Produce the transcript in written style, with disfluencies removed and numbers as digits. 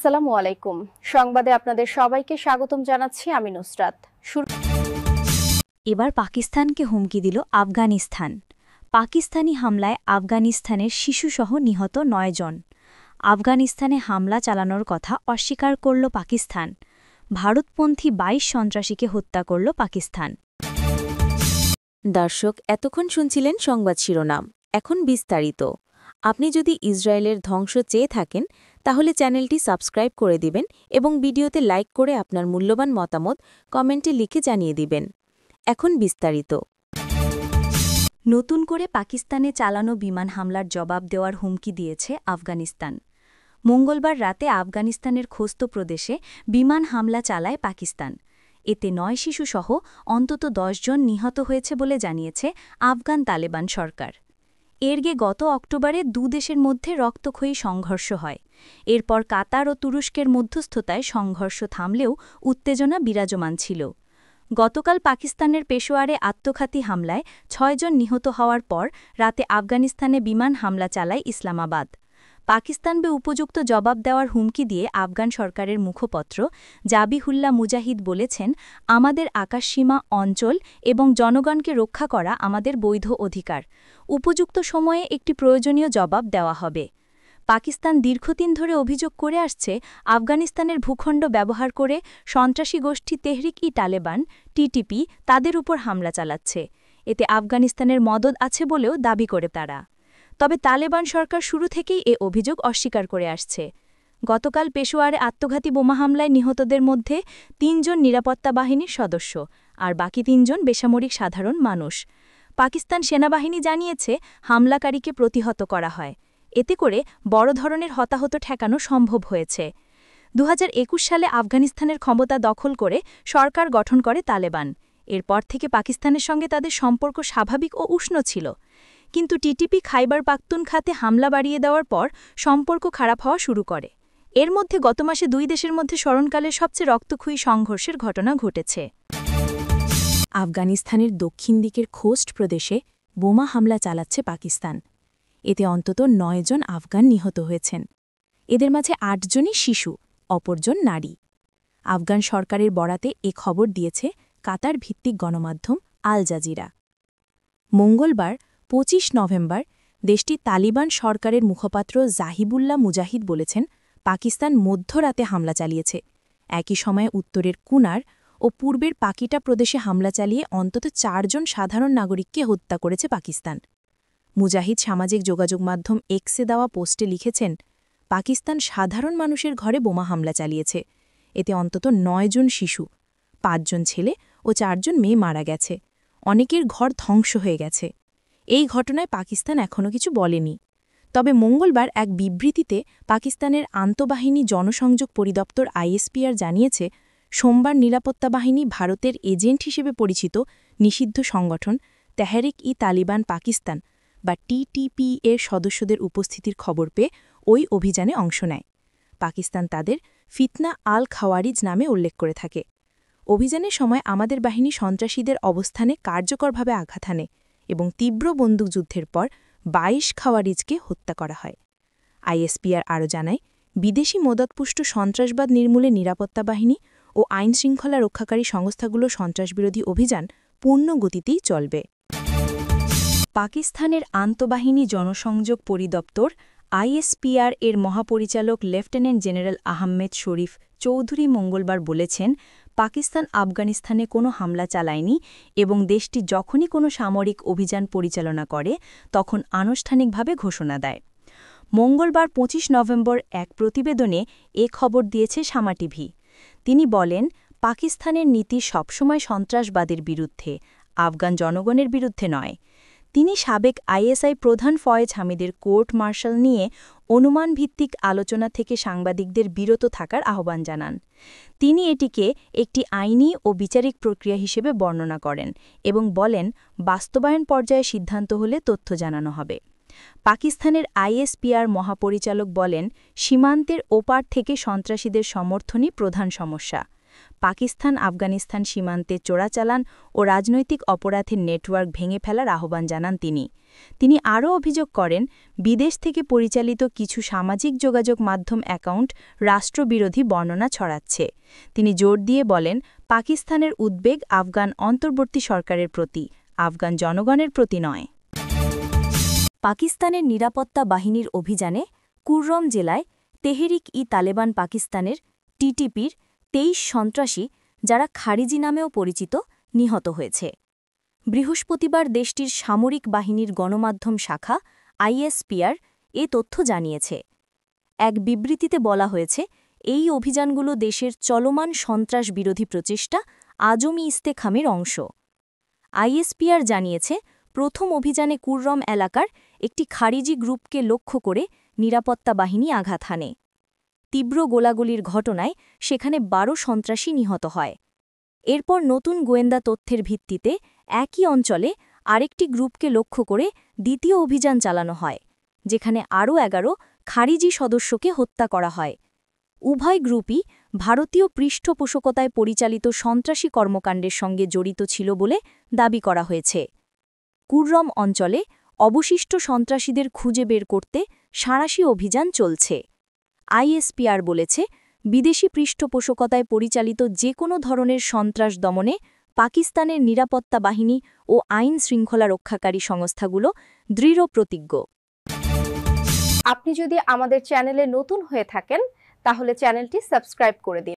আসসালামু আলাইকুম। সংবাদে আপনাদের সবাইকে স্বাগতম জানাচ্ছি আমি নুসরাত। এবার পাকিস্তানকে হুমকি দিল আফগানিস্তান। পাকিস্তানি হামলায় আফগানিস্তানের শিশুসহ নিহত ৯ জন। আফগানিস্তানে হামলা চালানোর কথা অস্বীকার করল পাকিস্তান। ভারতপন্থী ২২ সন্ত্রাসীকে হত্যা করল পাকিস্তান। দর্শক, এতক্ষণ শুনছিলেন সংবাদ শিরোনাম। এখন বিস্তারিত। আপনি যদি ইসরায়েলের ধ্বংস চেয়ে থাকেন তাহলে চ্যানেলটি সাবস্ক্রাইব করে দিবেন এবং ভিডিওতে লাইক করে আপনার মূল্যবান মতামত কমেন্টে লিখে জানিয়ে দিবেন। এখন বিস্তারিত। নতুন করে পাকিস্তানে চালানো বিমান হামলার জবাব দেওয়ার হুমকি দিয়েছে আফগানিস্তান। মঙ্গলবার রাতে আফগানিস্তানের খোস্ত প্রদেশে বিমান হামলা চালায় পাকিস্তান। এতে ৯ শিশুসহ অন্তত ১০ জন নিহত হয়েছে বলে জানিয়েছে আফগান তালেবান সরকার। এরগে গত অক্টোবরে দেশের মধ্যে রক্তক্ষয়ী সংঘর্ষ হয়। এরপর কাতার ও তুরস্কের মধ্যস্থতায় সংঘর্ষ থামলেও উত্তেজনা বিরাজমান ছিল। গতকাল পাকিস্তানের পেশোয়ারে আত্মঘাতী হামলায় ৬ জন নিহত হওয়ার পর রাতে আফগানিস্তানে বিমান হামলা চালায় ইসলামাবাদ। পাকিস্তানকে উপযুক্ত জবাব দেওয়ার হুমকি দিয়ে আফগান সরকারের মুখপত্র জাবিহুল্লাহ মুজাহিদ বলেছেন, আমাদের আকাশসীমা অঞ্চল এবং জনগণকে রক্ষা করা আমাদের বৈধ অধিকার। উপযুক্ত সময়ে একটি প্রয়োজনীয় জবাব দেওয়া হবে। পাকিস্তান দীর্ঘদিন ধরে অভিযোগ করে আসছে, আফগানিস্তানের ভূখণ্ড ব্যবহার করে সন্ত্রাসী গোষ্ঠী তেহরিক-ই-তালেবান টিটিপি তাদের উপর হামলা চালাচ্ছে। এতে আফগানিস্তানের মদদ আছে বলেও দাবি করে তারা। তবে তালেবান সরকার শুরু থেকেই এ অভিযোগ অস্বীকার করে আসছে। গতকাল পেশোয়ারে আত্মঘাতী বোমা হামলায় নিহতদের মধ্যে ৩ জন নিরাপত্তা বাহিনীর সদস্য, আর বাকি ৩ জন বেসামরিক সাধারণ মানুষ। পাকিস্তান সেনাবাহিনী জানিয়েছে, হামলাকারীকে প্রতিহত করা হয়। এতে করে বড় ধরনের হতাহত ঠেকানো সম্ভব হয়েছে। ২০২১ সালে আফগানিস্তানের ক্ষমতা দখল করে সরকার গঠন করে তালেবান। এরপর থেকে পাকিস্তানের সঙ্গে তাদের সম্পর্ক স্বাভাবিক ও উষ্ণ ছিল। কিন্তু টিটিপি খাইবার পাখতুনখাতে হামলা বাড়িয়ে দেওয়ার পর সম্পর্ক খারাপ হওয়া শুরু করে। এর মধ্যে গত মাসে ২ দেশের মধ্যে স্মরণকালের সবচেয়ে রক্তক্ষয়ী সংঘর্ষের ঘটনা ঘটেছে। আফগানিস্তানের দক্ষিণ দিকের খোস্ট প্রদেশে বোমা হামলা চালাচ্ছে পাকিস্তান। এতে অন্তত ৯ জন আফগান নিহত হয়েছেন। এদের মাঝে ৮ জনই শিশু, অপরজন নারী। আফগান সরকারের বরাতে এ খবর দিয়েছে কাতার ভিত্তিক গণমাধ্যম আল জাজিরা। মঙ্গলবার ২৫ নভেম্বর দেশটির তালিবান সরকারের মুখপাত্র জাহিবুল্লাহ মুজাহিদ বলেছেন, পাকিস্তান মধ্যরাতে হামলা চালিয়েছে। একই সময়ে উত্তরের কুনার ও পূর্বের পাকিটা প্রদেশে হামলা চালিয়ে অন্তত ৪ জন সাধারণ নাগরিককে হত্যা করেছে পাকিস্তান। মুজাহিদ সামাজিক যোগাযোগ মাধ্যম এক্সে দেওয়া পোস্টে লিখেছেন, পাকিস্তান সাধারণ মানুষের ঘরে বোমা হামলা চালিয়েছে। এতে অন্তত ৯ জন শিশু, ৫ জন ছেলে ও ৪ জন মেয়ে মারা গেছে। অনেকের ঘর ধ্বংস হয়ে গেছে। এই ঘটনায় পাকিস্তান এখনও কিছু বলেনি। তবে মঙ্গলবার এক বিবৃতিতে পাকিস্তানের আন্তঃবাহিনী জনসংযোগ পরিদপ্তর আইএসপিআর জানিয়েছে, সোমবার নিরাপত্তা বাহিনী ভারতের এজেন্ট হিসেবে পরিচিত নিষিদ্ধ সংগঠন তেহরিক-ই-তালিবান পাকিস্তান বা টিটিপি এর সদস্যদের উপস্থিতির খবর পেয়ে ওই অভিযানে অংশ নেয়। পাকিস্তান তাদের ফিতনা আল খাওয়ারিজ নামে উল্লেখ করে থাকে। অভিযানের সময় আমাদের বাহিনী সন্ত্রাসীদের অবস্থানে কার্যকরভাবে আঘাত হানে এবং তীব্র বন্দুকযুদ্ধের পর ২২ খাওয়ারিজকে হত্যা করা হয়। আইএসপিআর আরও জানায়, বিদেশি মদতপুষ্ট সন্ত্রাসবাদ নির্মূলে নিরাপত্তা বাহিনী ও আইনশৃঙ্খলা রক্ষাকারী সংস্থাগুলো সন্ত্রাসবিরোধী অভিযান পূর্ণ গতিতেই চলবে। পাকিস্তানের আন্তঃবাহিনী জনসংযোগ পরিদপ্তর আইএসপিআর এর মহাপরিচালক লেফটেন্যান্ট জেনারেল আহমেদ শরীফ চৌধুরী মঙ্গলবার বলেছেন, পাকিস্তান আফগানিস্তানে কোনো হামলা চালায়নি এবং দেশটি যখনই কোনো সামরিক অভিযান পরিচালনা করে তখন আনুষ্ঠানিকভাবে ঘোষণা দেয়। মঙ্গলবার ২৫ নভেম্বর এক প্রতিবেদনে এ খবর দিয়েছে সামা টিভি। তিনি বলেন, পাকিস্তানের নীতি সবসময় সন্ত্রাসবাদের বিরুদ্ধে, আফগান জনগণের বিরুদ্ধে নয়। তিনি সাবেক আইএসআই প্রধান ফয়েজ হামিদের কোর্ট মার্শাল নিয়ে অনুমানভিত্তিক আলোচনা থেকে সাংবাদিকদের বিরত থাকার আহ্বান জানান। তিনি এটিকে একটি আইনি ও বিচারিক প্রক্রিয়া হিসেবে বর্ণনা করেন এবং বলেন, বাস্তবায়ন পর্যায়ে সিদ্ধান্ত হলে তথ্য জানানো হবে। পাকিস্তানের আইএসপিআর মহাপরিচালক বলেন, সীমান্তের ওপার থেকে সন্ত্রাসীদের সমর্থনই প্রধান সমস্যা। পাকিস্তান আফগানিস্তান সীমান্তে চোরাচালান ও রাজনৈতিক অপরাধের নেটওয়ার্ক ভেঙে ফেলার আহ্বান জানান তিনি আরও অভিযোগ করেন বিদেশ থেকে পরিচালিত কিছু সামাজিক যোগাযোগ মাধ্যম অ্যাকাউন্ট রাষ্ট্রবিরোধী বর্ণনা ছড়াচ্ছে। তিনি জোর দিয়ে বলেন, পাকিস্তানের উদ্বেগ আফগান অন্তর্বর্তী সরকারের প্রতি, আফগান জনগণের প্রতি নয়। পাকিস্তানের নিরাপত্তা বাহিনীর অভিযানে কুররম জেলায় তেহরিক-ই-তালেবান পাকিস্তানের টিটিপির ২৩ সন্ত্রাসী, যারা খারিজি নামেও পরিচিত, নিহত হয়েছে। বৃহস্পতিবার দেশটির সামরিক বাহিনীর গণমাধ্যম শাখা আইএসপিআর এ তথ্য জানিয়েছে। এক বিবৃতিতে বলা হয়েছে, এই অভিযানগুলো দেশের চলমান সন্ত্রাস বিরোধী প্রচেষ্টা আজমি ইস্তেখামের অংশ। আইএসপিআর জানিয়েছে, প্রথম অভিযানে কুররম এলাকার একটি খারিজি গ্রুপকে লক্ষ্য করে নিরাপত্তা বাহিনী আঘাত হানে। তীব্র গোলাগুলির ঘটনায় সেখানে ১২ সন্ত্রাসী নিহত হয়। এরপর নতুন গোয়েন্দা তথ্যের ভিত্তিতে একই অঞ্চলে আরেকটি গ্রুপকে লক্ষ্য করে দ্বিতীয় অভিযান চালানো হয়, যেখানে আরও ১১ খারিজি সদস্যকে হত্যা করা হয়। উভয় গ্রুপই ভারতীয় পৃষ্ঠপোষকতায় পরিচালিত সন্ত্রাসী কর্মকাণ্ডের সঙ্গে জড়িত ছিল বলে দাবি করা হয়েছে। কুররম অঞ্চলে অবশিষ্ট সন্ত্রাসীদের খুঁজে বের করতে সাঁড়াশি অভিযান চলছে। আইএসপিআর বলেছে, বিদেশি পৃষ্ঠপোষকতায় পরিচালিত যে কোনো ধরনের সন্ত্রাস দমনে পাকিস্তানের নিরাপত্তা বাহিনী ও আইন শৃঙ্খলা রক্ষাকারী সংস্থাগুলো দৃঢ় প্রতিজ্ঞ। আপনি যদি আমাদের চ্যানেলে নতুন হয়ে থাকেন তাহলে চ্যানেলটি সাবস্ক্রাইব করে দিন।